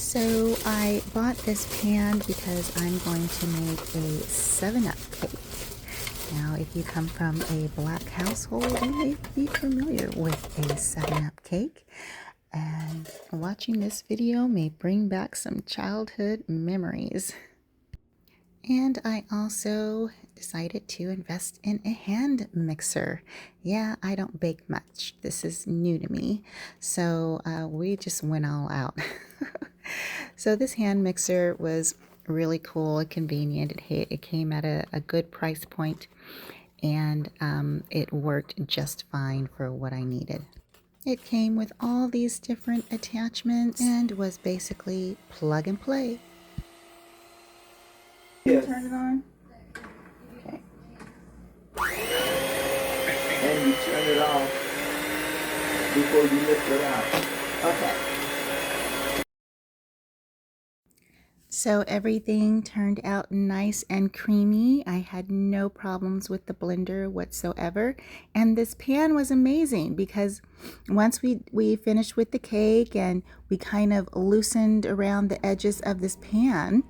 So I bought this pan because I'm going to make a 7-Up cake. Now, if you come from a black household, you may be familiar with a 7-Up cake. And watching this video may bring back some childhood memories. And I also decided to invest in a hand mixer. Yeah, I don't bake much. This is new to me. So we just went all out. So this hand mixer was really cool and convenient. It came at a good price point, and it worked just fine for what I needed. It came with all these different attachments and was basically plug and play. Yes. Turn it on. Okay. And you turn it off before you lift it out. Okay. So everything turned out nice and creamy. I had no problems with the blender whatsoever. And this pan was amazing because once we finished with the cake and we kind of loosened around the edges of this pan,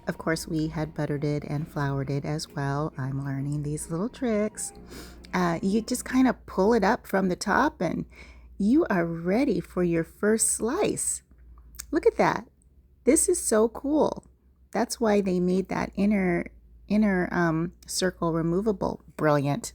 of course we had buttered it and floured it as well. I'm learning these little tricks. You just kind of pull it up from the top and you are ready for your first slice. Look at that. This is so cool. That's why they made that inner circle removable. Brilliant.